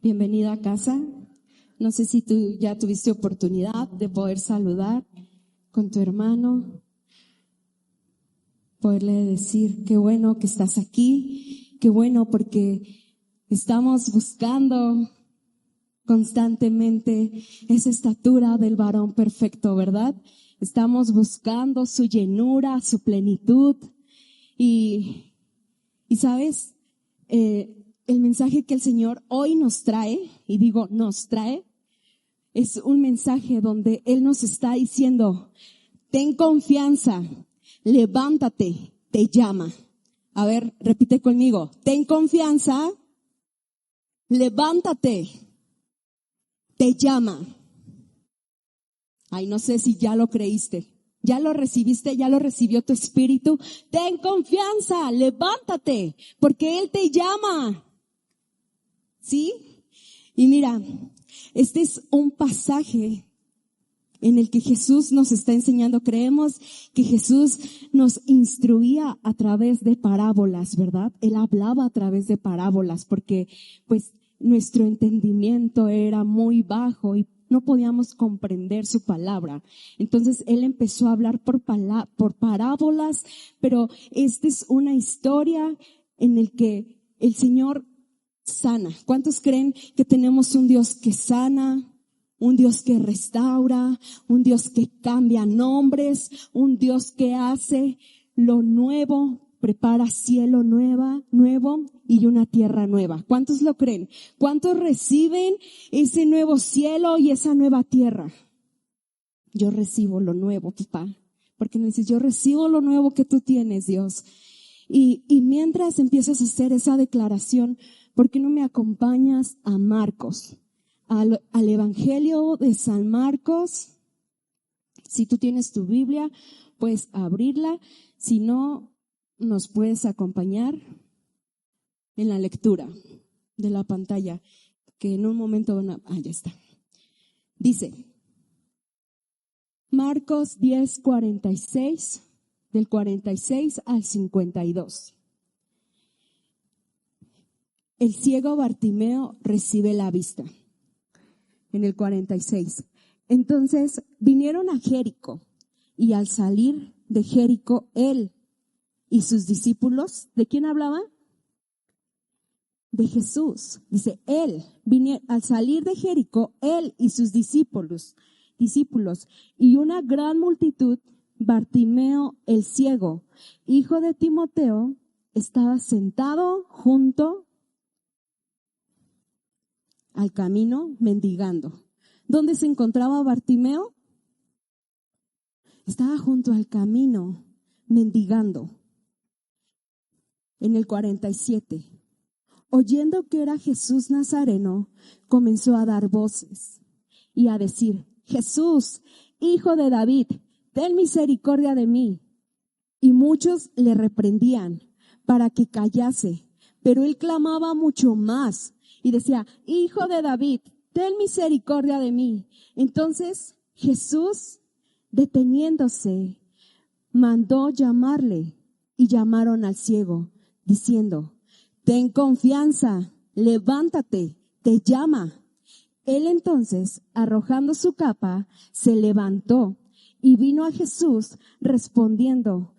Bienvenida a casa. No sé si tú ya tuviste oportunidad de poder saludar con tu hermano, poderle decir qué bueno que estás aquí, qué bueno porque estamos buscando constantemente esa estatura del varón perfecto, ¿verdad? Estamos buscando su llenura, su plenitud y ¿sabes? El mensaje que el Señor hoy nos trae, y digo nos trae, es un mensaje donde Él nos está diciendo, ten confianza, levántate, te llama. A ver, repite conmigo, ten confianza, levántate, te llama. Ay, no sé si ya lo creíste, ya lo recibiste, ya lo recibió tu espíritu. Ten confianza, levántate, porque Él te llama. ¿Sí? Y mira, este es un pasaje en el que Jesús nos está enseñando. Creemos que Jesús nos instruía a través de parábolas, ¿verdad? Él hablaba a través de parábolas porque pues nuestro entendimiento era muy bajo y no podíamos comprender su palabra. Entonces Él empezó a hablar por parábolas, pero esta es una historia en el que el Señor sana. ¿Cuántos creen que tenemos un Dios que sana, un Dios que restaura, un Dios que cambia nombres, un Dios que hace lo nuevo, prepara cielo nuevo y una tierra nueva? ¿Cuántos lo creen? ¿Cuántos reciben ese nuevo cielo y esa nueva tierra? Yo recibo lo nuevo, papá, porque me dices, yo recibo lo nuevo que tú tienes, Dios. Y mientras empiezas a hacer esa declaración, ¿por qué no me acompañas a Marcos? Al Evangelio de San Marcos. Si tú tienes tu Biblia, puedes abrirla. Si no, nos puedes acompañar en la lectura de la pantalla, que en un momento ya está. Dice, Marcos 10:46, del 46 al 52. El ciego Bartimeo recibe la vista. En el 46. Entonces vinieron a Jericó, y al salir de Jericó, él y sus discípulos, ¿de quién hablaba? De Jesús. Dice, al salir de Jericó, él y sus discípulos, y una gran multitud, Bartimeo el ciego, hijo de Timoteo, estaba sentado junto al camino mendigando. ¿Dónde se encontraba Bartimeo? Estaba junto al camino mendigando. En el 47. Oyendo que era Jesús Nazareno, comenzó a dar voces y a decir, Jesús, hijo de David, ten misericordia de mí. Y muchos le reprendían para que callase, pero él clamaba mucho más y decía, Hijo de David, ten misericordia de mí. Entonces Jesús, deteniéndose, mandó llamarle, y llamaron al ciego, diciendo, ten confianza, levántate, te llama. Él entonces, arrojando su capa, se levantó y vino a Jesús. Respondiendo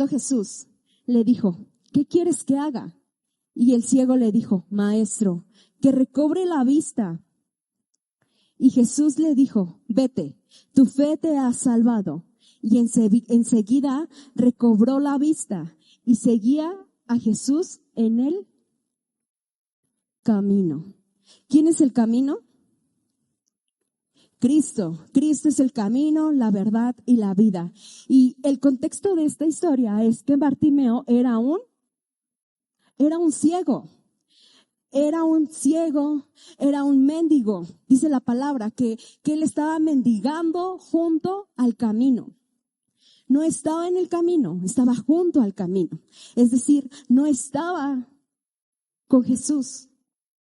Jesús, le dijo, ¿qué quieres que haga? Y el ciego le dijo, Maestro, que recobre la vista. Y Jesús le dijo, vete, tu fe te ha salvado. Y enseguida recobró la vista y seguía a Jesús en el camino. ¿Quién es el camino? Cristo. Cristo es el camino, la verdad y la vida. Y el contexto de esta historia es que Bartimeo era un ciego. Era un ciego, era un mendigo. Dice la palabra que él estaba mendigando junto al camino. No estaba en el camino, estaba junto al camino. Es decir, no estaba con Jesús.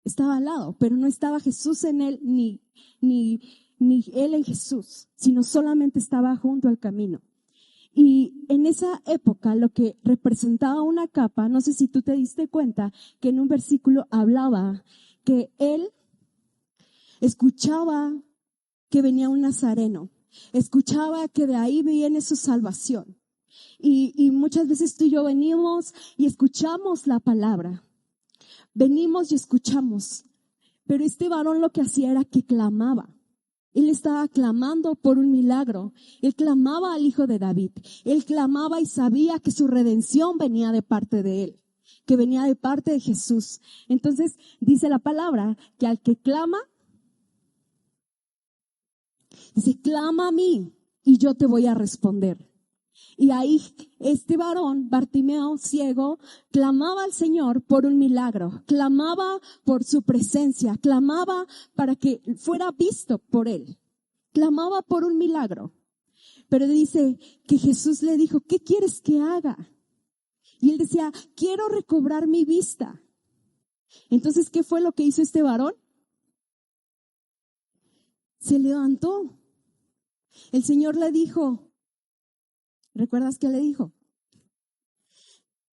Estaba al lado, pero no estaba Jesús en él, ni él en Jesús, sino solamente estaba junto al camino. Y en esa época lo que representaba una capa, no sé si tú te diste cuenta que en un versículo hablaba que él escuchaba que venía un nazareno, escuchaba que de ahí viene su salvación. Y muchas veces tú y yo venimos y escuchamos la palabra, venimos y escuchamos, pero este varón lo que hacía era que clamaba. Él estaba clamando por un milagro. Él clamaba al Hijo de David. Él clamaba y sabía que su redención venía de parte de él, que venía de parte de Jesús. Entonces dice la palabra que al que clama, dice, clama a mí y yo te voy a responder. Y ahí este varón, Bartimeo, ciego, clamaba al Señor por un milagro, clamaba por su presencia, clamaba para que fuera visto por él, clamaba por un milagro. Pero dice que Jesús le dijo, ¿qué quieres que haga? Y él decía, quiero recobrar mi vista. Entonces, ¿qué fue lo que hizo este varón? Se levantó. El Señor le dijo, ¿recuerdas qué le dijo?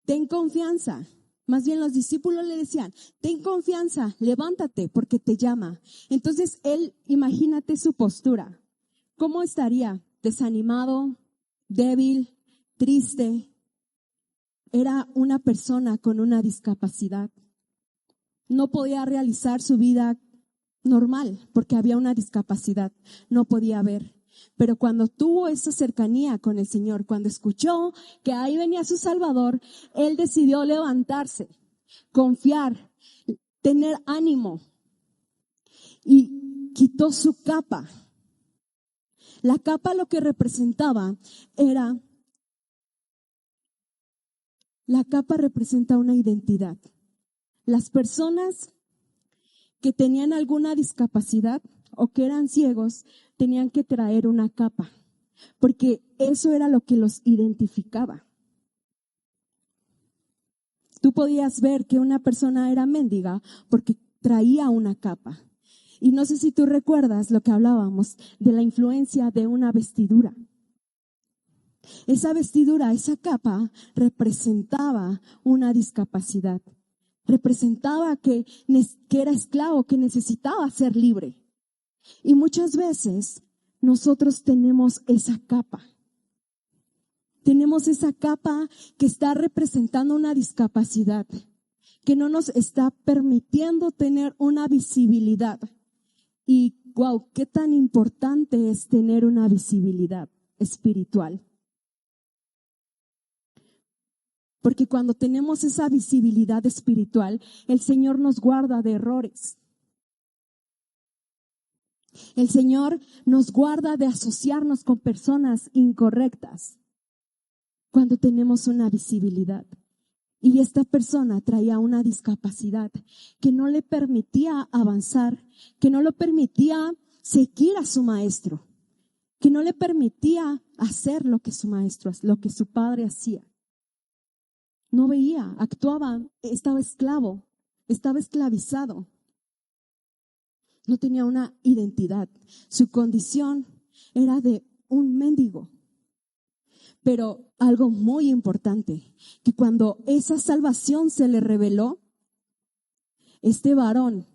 Ten confianza. Más bien los discípulos le decían, ten confianza, levántate porque te llama. Entonces él, imagínate su postura. ¿Cómo estaría? Desanimado, débil, triste. Era una persona con una discapacidad. No podía realizar su vida normal porque había una discapacidad. No podía ver. Pero cuando tuvo esa cercanía con el Señor, cuando escuchó que ahí venía su Salvador, él decidió levantarse, confiar, tener ánimo y quitó su capa. La capa lo que representaba era, la capa representa una identidad. Las personas que tenían alguna discapacidad o que eran ciegos tenían que traer una capa, porque eso era lo que los identificaba. Tú podías ver que una persona era mendiga porque traía una capa. Y no sé si tú recuerdas lo que hablábamos de la influencia de una vestidura. Esa vestidura, esa capa representaba una discapacidad. Representaba que era esclavo, que necesitaba ser libre. Y muchas veces nosotros tenemos esa capa. Tenemos esa capa que está representando una discapacidad, que no nos está permitiendo tener una visibilidad. Y wow, qué tan importante es tener una visibilidad espiritual. Porque cuando tenemos esa visibilidad espiritual, el Señor nos guarda de errores. El Señor nos guarda de asociarnos con personas incorrectas cuando tenemos una visibilidad. Y esta persona traía una discapacidad que no le permitía avanzar, que no le permitía seguir a su maestro, que no le permitía hacer lo que su maestro, lo que su padre hacía. No veía, actuaba, estaba esclavo, estaba esclavizado. No tenía una identidad. Su condición era de un mendigo. Pero algo muy importante, que cuando esa salvación se le reveló, este varón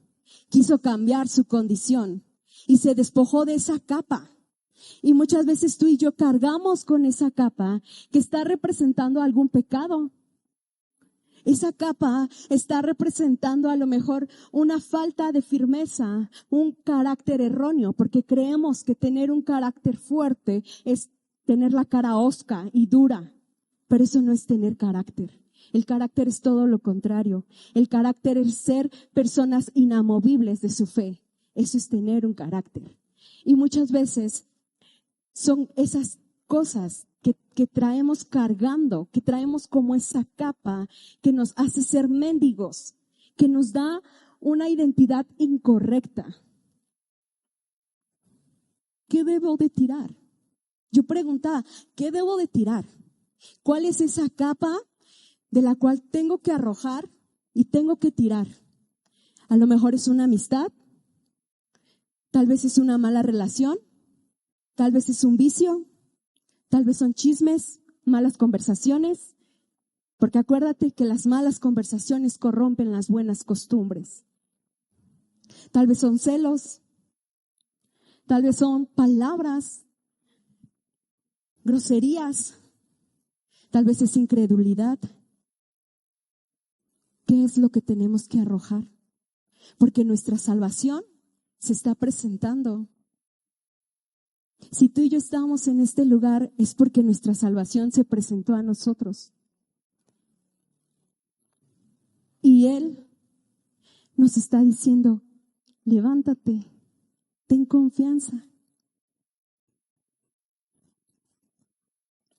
quiso cambiar su condición y se despojó de esa capa. Y muchas veces tú y yo cargamos con esa capa que está representando algún pecado. Esa capa está representando a lo mejor una falta de firmeza, un carácter erróneo, porque creemos que tener un carácter fuerte es tener la cara hosca y dura, pero eso no es tener carácter. El carácter es todo lo contrario. El carácter es ser personas inamovibles de su fe. Eso es tener un carácter. Y muchas veces son esas cosas que traemos cargando, que traemos como esa capa que nos hace ser mendigos, que nos da una identidad incorrecta. ¿Qué debo de tirar? Yo preguntaba, ¿qué debo de tirar? ¿Cuál es esa capa de la cual tengo que arrojar y tengo que tirar? A lo mejor es una amistad, tal vez es una mala relación, tal vez es un vicio, Tal vez son chismes, malas conversaciones, porque acuérdate que las malas conversaciones corrompen las buenas costumbres. Tal vez son celos, tal vez son palabras, groserías, tal vez es incredulidad. ¿Qué es lo que tenemos que arrojar? Porque nuestra salvación se está presentando. Si tú y yo estamos en este lugar es porque nuestra salvación se presentó a nosotros. Y Él nos está diciendo, levántate, ten confianza.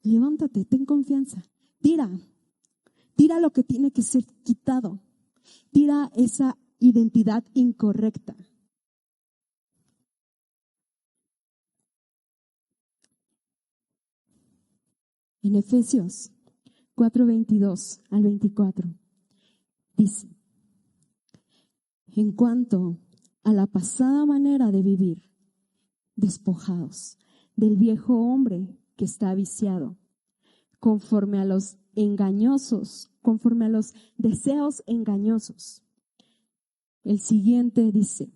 Levántate, ten confianza. Tira lo que tiene que ser quitado. Tira esa identidad incorrecta. En Efesios 4:22 al 24 dice, en cuanto a la pasada manera de vivir, despojados del viejo hombre que está viciado, conforme a los deseos engañosos. El siguiente dice,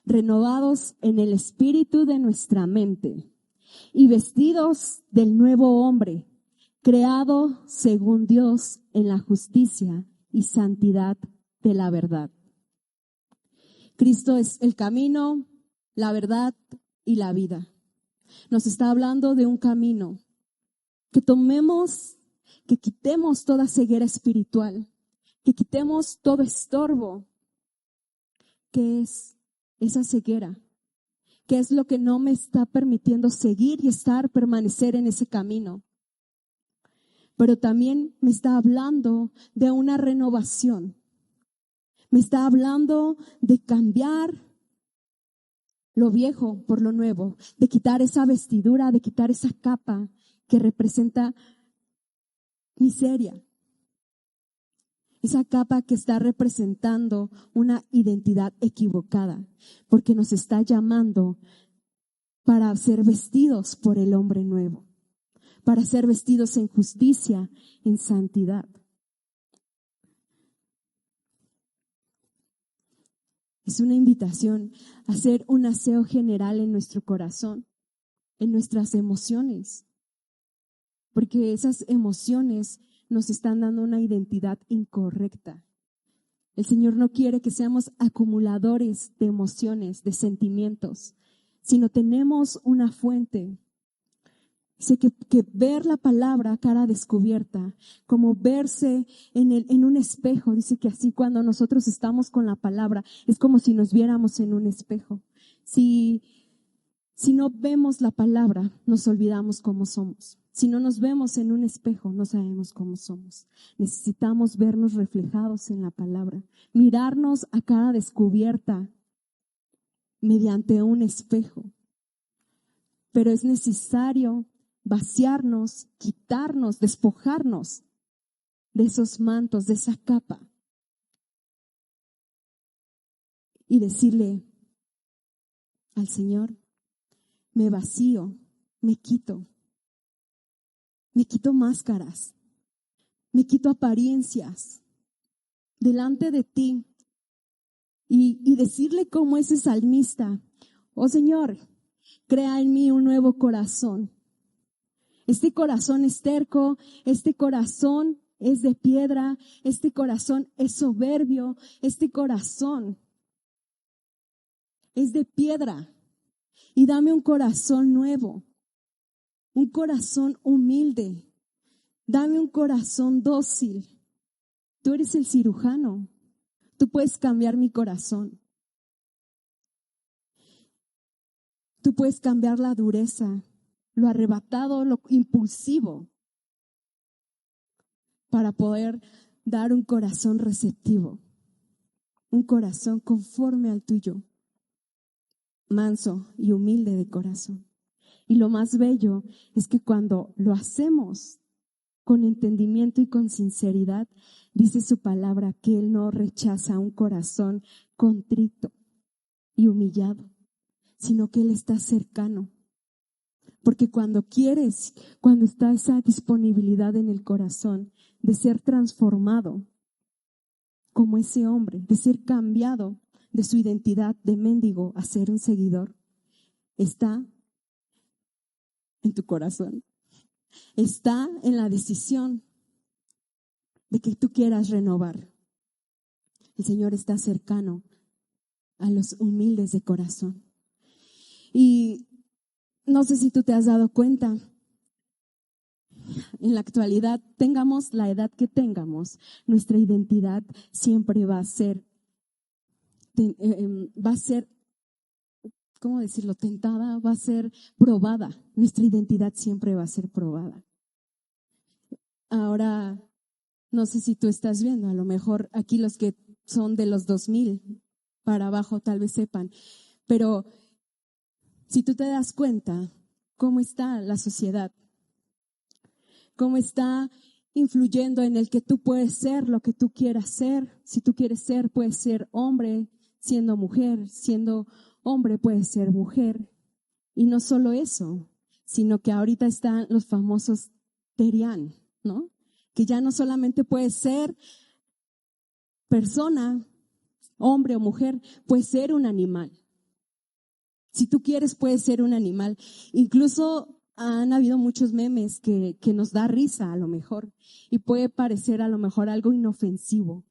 renovados en el espíritu de nuestra mente y vestidos del nuevo hombre, creado según Dios en la justicia y santidad de la verdad. Cristo es el camino, la verdad y la vida. Nos está hablando de un camino que que quitemos toda ceguera espiritual, que quitemos todo estorbo. ¿Qué es esa ceguera? ¿Qué es lo que no me está permitiendo seguir y permanecer en ese camino? Pero también me está hablando de una renovación. Me está hablando de cambiar lo viejo por lo nuevo, de quitar esa vestidura, de quitar esa capa que representa miseria. Esa capa que está representando una identidad equivocada, porque nos está llamando para ser vestidos por el hombre nuevo, para ser vestidos en justicia, en santidad. Es una invitación a hacer un aseo general en nuestro corazón, en nuestras emociones, porque esas emociones nos están dando una identidad incorrecta. El Señor no quiere que seamos acumuladores de emociones, de sentimientos, sino tenemos una fuente. Dice que ver la palabra a cara descubierta, como verse en un espejo, dice que así cuando nosotros estamos con la palabra, es como si nos viéramos en un espejo. Si no vemos la palabra, nos olvidamos cómo somos. Si no nos vemos en un espejo, no sabemos cómo somos. Necesitamos vernos reflejados en la palabra, mirarnos a cara descubierta mediante un espejo. Pero es necesario vaciarnos, quitarnos, despojarnos de esos mantos, de esa capa. Y decirle al Señor, me vacío, me quito máscaras, me quito apariencias delante de ti y decirle como ese salmista, oh Señor, crea en mí un nuevo corazón. Este corazón es terco, este corazón es de piedra, este corazón es soberbio, este corazón es de piedra. Y dame un corazón nuevo, un corazón humilde, dame un corazón dócil. Tú eres el cirujano, tú puedes cambiar mi corazón. Tú puedes cambiar la dureza, lo arrebatado, lo impulsivo, para poder dar un corazón receptivo, un corazón conforme al tuyo, manso y humilde de corazón. Y lo más bello es que cuando lo hacemos con entendimiento y con sinceridad, dice su palabra que Él no rechaza un corazón contrito y humillado, sino que Él está cercano Porque cuando quieres, cuando está esa disponibilidad en el corazón de ser transformado como ese hombre, de ser cambiado de su identidad de mendigo a ser un seguidor, está en tu corazón. Está en la decisión de que tú quieras renovar. El Señor está cercano a los humildes de corazón. Y no sé si tú te has dado cuenta, en la actualidad, tengamos la edad que tengamos, nuestra identidad siempre va a ser, ¿cómo decirlo? Tentada, va a ser probada. Nuestra identidad siempre va a ser probada. Ahora, no sé si tú estás viendo, a lo mejor aquí los que son de los 2000 para abajo tal vez sepan, pero si tú te das cuenta cómo está la sociedad, cómo está influyendo en el que tú puedes ser lo que tú quieras ser. Si tú quieres ser, puedes ser hombre siendo mujer, siendo hombre puedes ser mujer. Y no solo eso, sino que ahorita están los famosos terian, ¿no? Que ya no solamente puedes ser persona, hombre o mujer, puedes ser un animal. Si tú quieres, puedes ser un animal. Incluso han habido muchos memes que nos da risa a lo mejor y puede parecer a lo mejor algo inofensivo.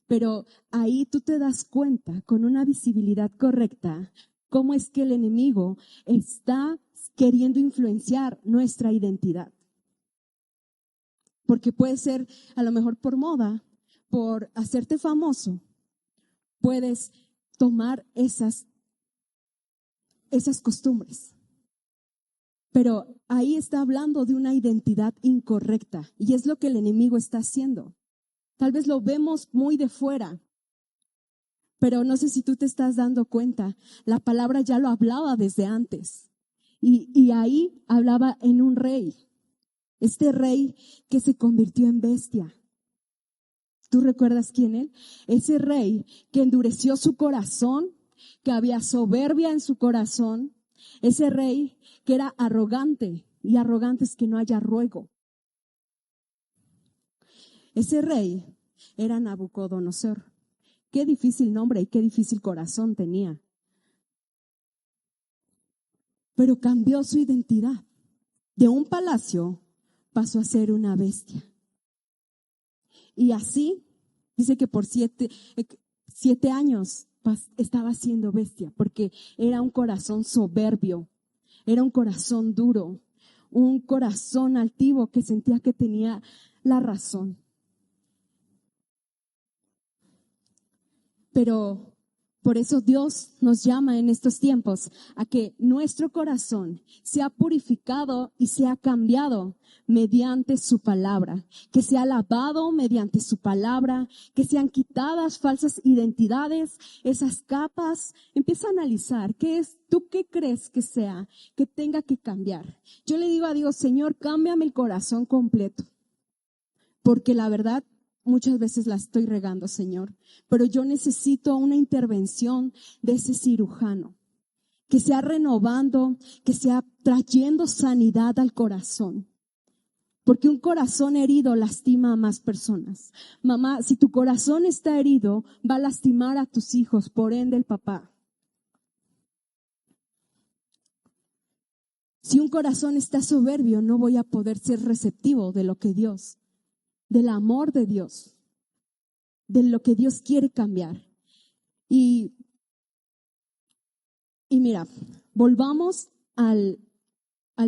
Pero ahí tú te das cuenta con una visibilidad correcta cómo es que el enemigo está queriendo influenciar nuestra identidad. Porque puede ser a lo mejor por moda, por hacerte famoso, puedes tomar esas costumbres. Pero ahí está hablando de una identidad incorrecta y es lo que el enemigo está haciendo. Tal vez lo vemos muy de fuera, pero no sé si tú te estás dando cuenta, la palabra ya lo hablaba desde antes y ahí hablaba en un rey, este rey que se convirtió en bestia. ¿Tú recuerdas quién es? Ese rey que endureció su corazón, que había soberbia en su corazón, ese rey que era arrogante, y arrogante es que no haya ruego. Ese rey era Nabucodonosor. Qué difícil nombre y qué difícil corazón tenía. Pero cambió su identidad. De un palacio pasó a ser una bestia. Y así, dice que por 7 años estaba siendo bestia, porque era un corazón soberbio, era un corazón duro, un corazón altivo que sentía que tenía la razón. Pero por eso Dios nos llama en estos tiempos a que nuestro corazón sea purificado y sea cambiado mediante su palabra, que sea lavado mediante su palabra, que sean quitadas falsas identidades, esas capas. Empieza a analizar ¿tú qué crees que sea, que tenga que cambiar? Yo le digo a Dios, Señor, cámbiame el corazón completo, porque la verdad muchas veces la estoy regando, Señor, pero yo necesito una intervención de ese cirujano, que sea renovando, que sea trayendo sanidad al corazón. Porque un corazón herido lastima a más personas. Mamá, si tu corazón está herido, va a lastimar a tus hijos, por ende el papá. Si un corazón está soberbio, no voy a poder ser receptivo de lo que Dios, del amor de Dios, de lo que Dios quiere cambiar. Y mira, volvamos al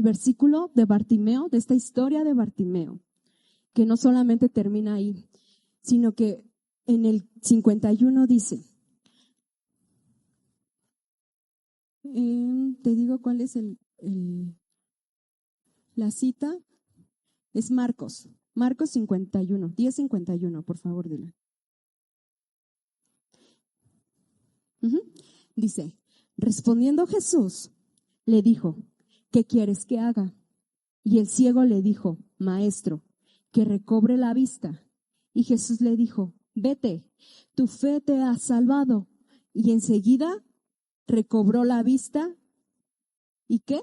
versículo de Bartimeo, de esta historia de Bartimeo, que no solamente termina ahí, sino que en el 51 dice, te digo cuál es la cita, es Marcos 51, 10:51, por favor, dile. Dice, respondiendo Jesús, le dijo, ¿qué quieres que haga? Y el ciego le dijo, Maestro, que recobre la vista. Y Jesús le dijo, vete, tu fe te ha salvado. Y enseguida recobró la vista. ¿Y qué?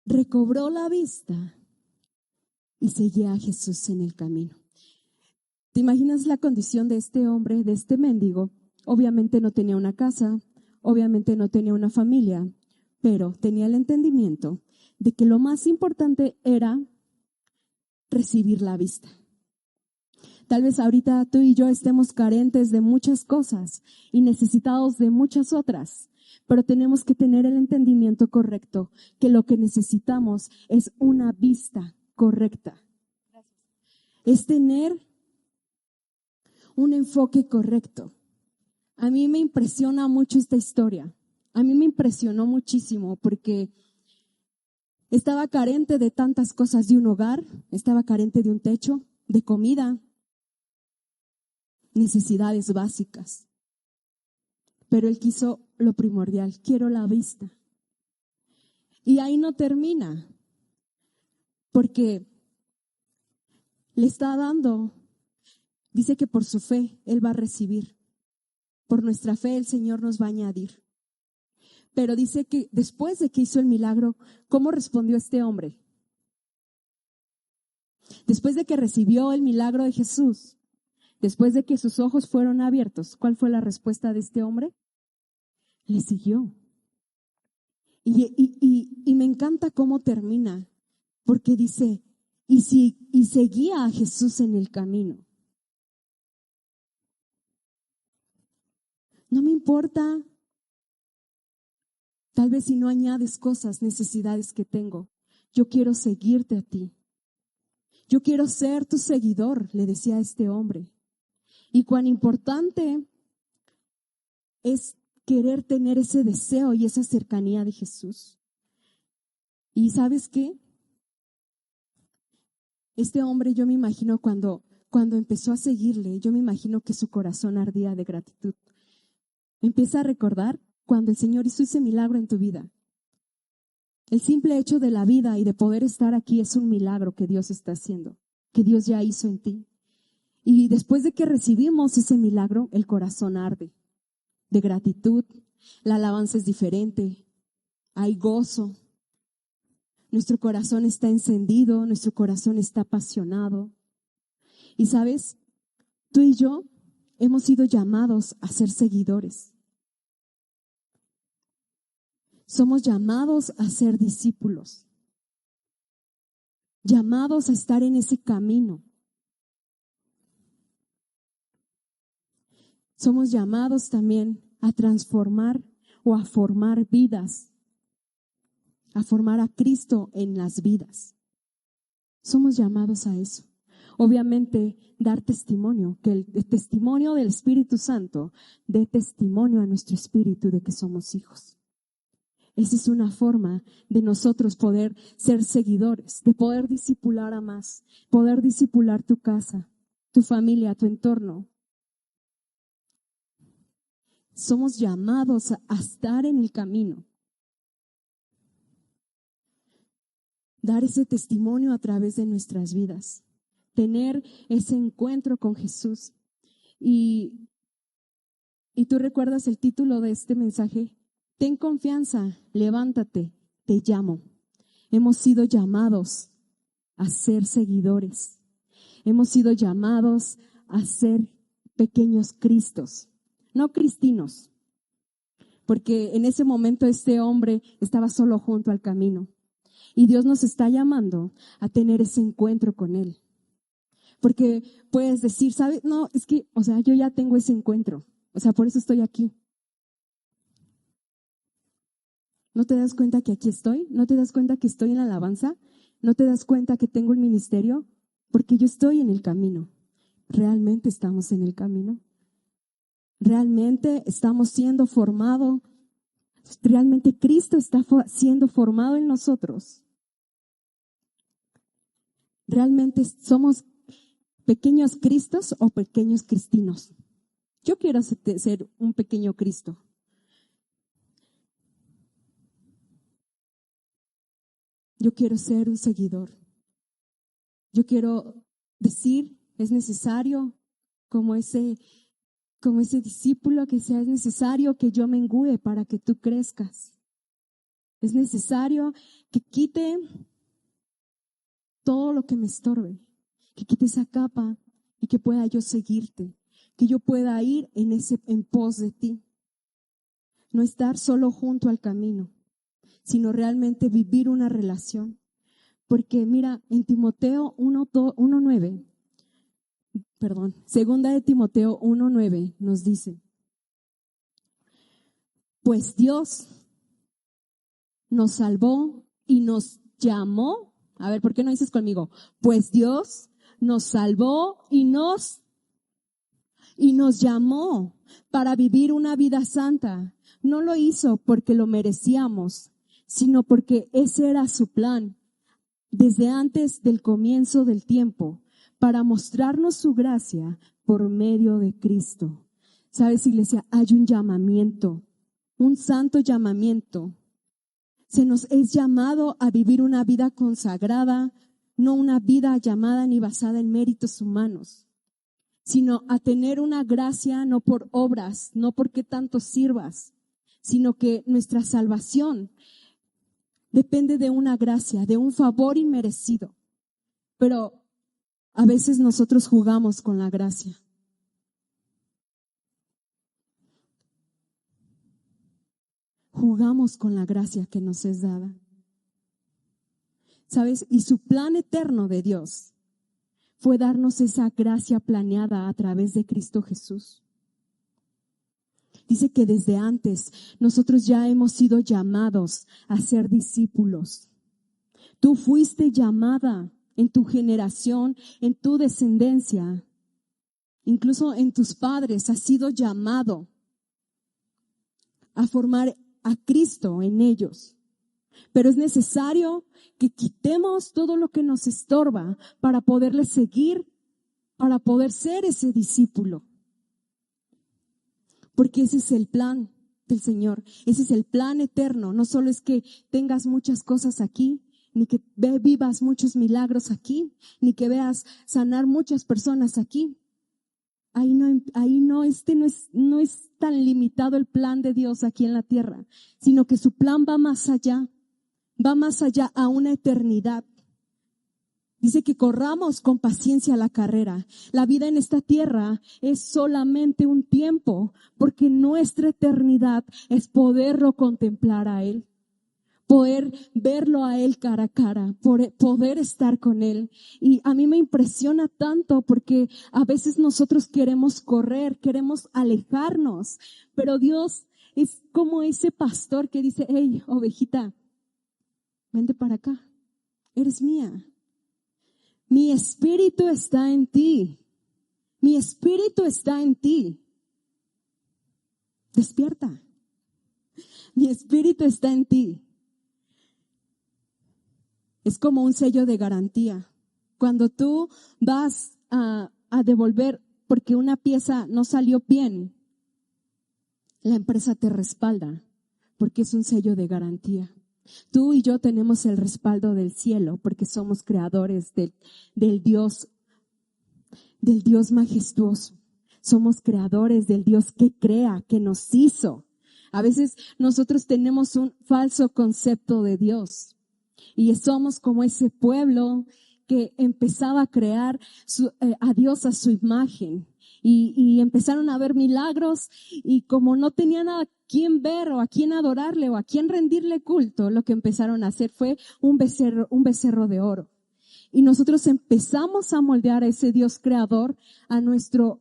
recobró la vista y seguía a Jesús en el camino. ¿Te imaginas la condición de este hombre, de este mendigo? Obviamente no tenía una casa, obviamente no tenía una familia, pero tenía el entendimiento de que lo más importante era recibir la vista. Tal vez ahorita tú y yo estemos carentes de muchas cosas y necesitados de muchas otras, pero tenemos que tener el entendimiento correcto, que lo que necesitamos es una vista correcta. Es tener un enfoque correcto. A mí me impresiona mucho esta historia. A mí me impresionó muchísimo porque estaba carente de tantas cosas, de un hogar, estaba carente de un techo, de comida, necesidades básicas. Pero él quiso lo primordial, quiero la vista. Y ahí no termina, porque le está dando, dice que por su fe él va a recibir. Por nuestra fe el Señor nos va a añadir. Pero dice que después de que hizo el milagro, ¿cómo respondió este hombre? Después de que recibió el milagro de Jesús, después de que sus ojos fueron abiertos, ¿cuál fue la respuesta de este hombre? Le siguió. Y me encanta cómo termina, porque dice, y seguía a Jesús en el camino. No me importa, tal vez si no añades cosas, necesidades que tengo. Yo quiero seguirte a ti. Yo quiero ser tu seguidor, le decía a este hombre. Y cuán importante es querer tener ese deseo y esa cercanía de Jesús. ¿Y sabes qué? Este hombre, yo me imagino cuando empezó a seguirle, yo me imagino que su corazón ardía de gratitud. Empieza a recordar cuando el Señor hizo ese milagro en tu vida. El simple hecho de la vida y de poder estar aquí es un milagro que Dios está haciendo, que Dios ya hizo en ti. Y después de que recibimos ese milagro, el corazón arde de gratitud, la alabanza es diferente, hay gozo, nuestro corazón está encendido, nuestro corazón está apasionado. Y sabes, tú y yo hemos sido llamados a ser seguidores. Somos llamados a ser discípulos, llamados a estar en ese camino. Somos llamados también a transformar o a formar vidas, a formar a Cristo en las vidas. Somos llamados a eso. Obviamente, dar testimonio, que el testimonio del Espíritu Santo dé testimonio a nuestro espíritu de que somos hijos. Esa es una forma de nosotros poder ser seguidores, de poder discipular a más, poder discipular tu casa, tu familia, tu entorno. Somos llamados a estar en el camino. Dar ese testimonio a través de nuestras vidas. Tener ese encuentro con Jesús. Y tú recuerdas el título de este mensaje. Ten confianza, levántate, te llamo. Hemos sido llamados a ser seguidores. Hemos sido llamados a ser pequeños Cristos. No cristinos, porque en ese momento este hombre estaba solo junto al camino. Y Dios nos está llamando a tener ese encuentro con Él. Porque puedes decir, ¿sabes? No, es que, yo ya tengo ese encuentro. Por eso estoy aquí. ¿No te das cuenta que aquí estoy? ¿No te das cuenta que estoy en la alabanza? ¿No te das cuenta que tengo el ministerio? Porque yo estoy en el camino. ¿Realmente estamos en el camino? ¿Realmente estamos siendo formados? ¿Realmente Cristo está siendo formado en nosotros? ¿Realmente somos pequeños Cristos o pequeños cristinos? Yo quiero ser un pequeño Cristo. Yo quiero ser un seguidor. Yo quiero decir, es necesario, como ese discípulo, que sea necesario que yo mengüe para que tú crezcas. Es necesario que quite todo lo que me estorbe, que quite esa capa y que pueda yo seguirte, que yo pueda ir en pos de ti. No estar solo junto al camino, sino realmente vivir una relación. Porque mira, en Timoteo 1:9, segunda de Timoteo 1:9 nos dice, pues Dios nos salvó y nos llamó. A ver, ¿por qué no dices conmigo? Pues Dios nos salvó y nos llamó para vivir una vida santa. No lo hizo porque lo merecíamos, sino porque ese era su plan desde antes del comienzo del tiempo, para mostrarnos su gracia por medio de Cristo. ¿Sabes, iglesia? Hay un llamamiento, un santo llamamiento. Se nos es llamado a vivir una vida consagrada, no una vida llamada ni basada en méritos humanos, sino a tener una gracia no por obras, no porque tanto sirvas, sino que nuestra salvación depende de una gracia, de un favor inmerecido. Pero a veces nosotros jugamos con la gracia. Jugamos con la gracia que nos es dada. ¿Sabes? Y su plan eterno de Dios fue darnos esa gracia planeada a través de Cristo Jesús. Dice que desde antes nosotros ya hemos sido llamados a ser discípulos. Tú fuiste llamada en tu generación, en tu descendencia, incluso en tus padres, has sido llamado a formar a Cristo en ellos. Pero es necesario que quitemos todo lo que nos estorba para poderle seguir, para poder ser ese discípulo. Porque ese es el plan del Señor, ese es el plan eterno. No solo es que tengas muchas cosas aquí, ni que vivas muchos milagros aquí, ni que veas sanar muchas personas aquí. No es tan limitado el plan de Dios aquí en la tierra, sino que su plan va más allá a una eternidad. Dice que corramos con paciencia la carrera. La vida en esta tierra es solamente un tiempo, porque nuestra eternidad es poderlo contemplar a Él, poder verlo a Él cara a cara, poder estar con Él. Y a mí me impresiona tanto porque a veces nosotros queremos correr, queremos alejarnos, pero Dios es como ese pastor que dice, hey, ovejita, vente para acá, eres mía. Mi espíritu está en ti. Mi espíritu está en ti. Despierta. Mi espíritu está en ti. Es como un sello de garantía. Cuando tú vas a devolver porque una pieza no salió bien, la empresa te respalda porque es un sello de garantía. Tú y yo tenemos el respaldo del cielo porque somos creadores del Dios majestuoso. Somos creadores del Dios que crea, que nos hizo. A veces nosotros tenemos un falso concepto de Dios y somos como ese pueblo que empezaba a crear a Dios a su imagen. Y empezaron a ver milagros y como no tenían a quién ver o a quién adorarle o a quién rendirle culto, lo que empezaron a hacer fue un becerro de oro. Y nosotros empezamos a moldear a ese Dios creador a nuestra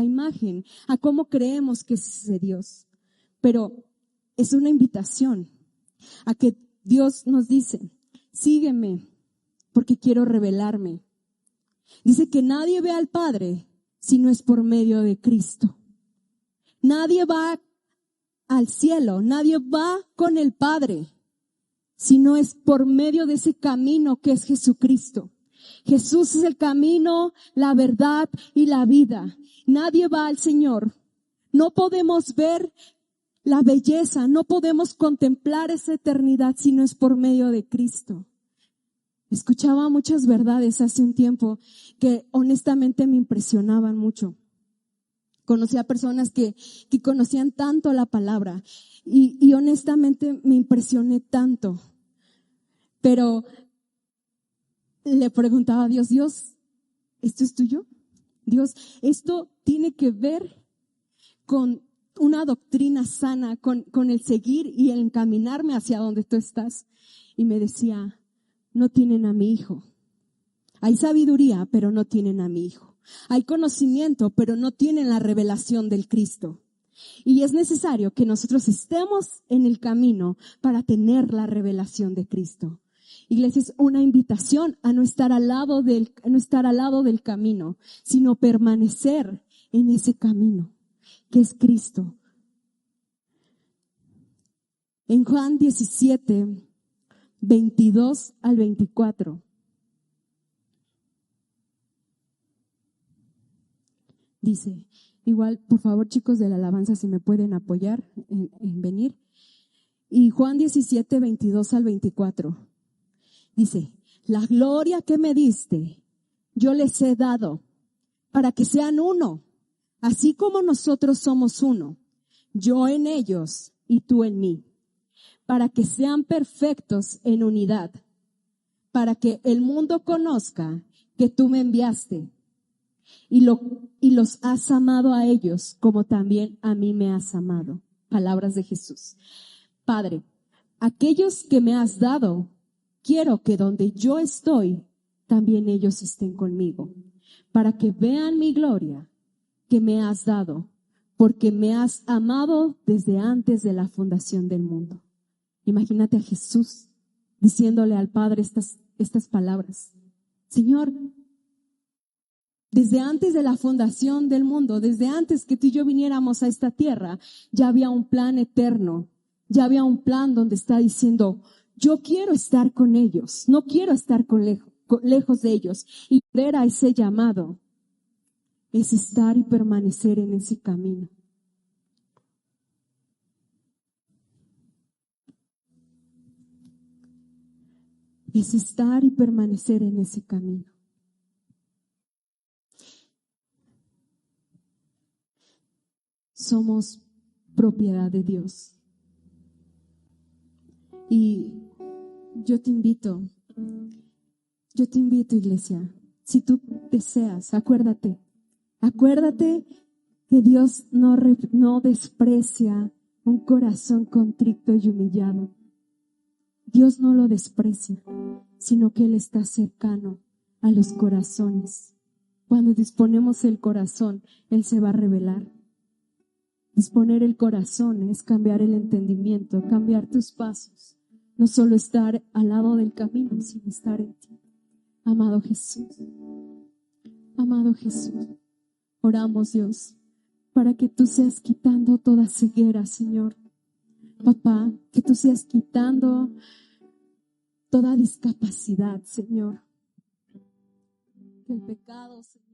imagen, a cómo creemos que es ese Dios. Pero es una invitación a que Dios nos dice, sígueme porque quiero revelarme. Dice que nadie ve al Padre si no es por medio de Cristo. Nadie va al cielo, nadie va con el Padre si no es por medio de ese camino que es Jesucristo. Jesús es el camino, la verdad y la vida. Nadie va al Señor. No podemos ver la belleza, no podemos contemplar esa eternidad si no es por medio de Cristo. Escuchaba muchas verdades hace un tiempo que honestamente me impresionaban mucho. Conocí a personas que conocían tanto la palabra y honestamente me impresioné tanto. Pero le preguntaba a Dios, Dios, ¿esto es tuyo? Dios, esto tiene que ver con una doctrina sana, con el seguir y el encaminarme hacia donde tú estás. Y me decía, no tienen a mi hijo. Hay sabiduría, pero no tienen a mi hijo. Hay conocimiento, pero no tienen la revelación del Cristo. Y es necesario que nosotros estemos en el camino para tener la revelación de Cristo. Iglesia, es una invitación a no estar al lado del camino, sino permanecer en ese camino, que es Cristo. En Juan 17, 22 al 24. Dice, igual, por favor, chicos de la alabanza, si me pueden apoyar en venir. Y Juan 17, 22 al 24. Dice, la gloria que me diste, yo les he dado para que sean uno, así como nosotros somos uno, yo en ellos y tú en mí, para que sean perfectos en unidad, para que el mundo conozca que tú me enviaste y los has amado a ellos como también a mí me has amado. Palabras de Jesús. Padre, aquellos que me has dado, quiero que donde yo estoy, también ellos estén conmigo, para que vean mi gloria que me has dado, porque me has amado desde antes de la fundación del mundo. Imagínate a Jesús diciéndole al Padre estas palabras. Señor, desde antes de la fundación del mundo, desde antes que tú y yo viniéramos a esta tierra, ya había un plan eterno, ya había un plan donde está diciendo, yo quiero estar con ellos, no quiero estar lejos de ellos. Y ver a ese llamado es estar y permanecer en ese camino. Es estar y permanecer en ese camino. Somos propiedad de Dios. Y yo te invito, iglesia, si tú deseas, acuérdate que Dios no desprecia un corazón contrito y humillado. Dios no lo desprecia, sino que Él está cercano a los corazones. Cuando disponemos el corazón, Él se va a revelar. Disponer el corazón es cambiar el entendimiento, cambiar tus pasos. No solo estar al lado del camino, sino estar en ti. Amado Jesús, oramos, Dios, para que tú seas quitando toda ceguera, Señor. Papá, que tú seas quitando toda discapacidad, Señor. Que el pecado, Señor,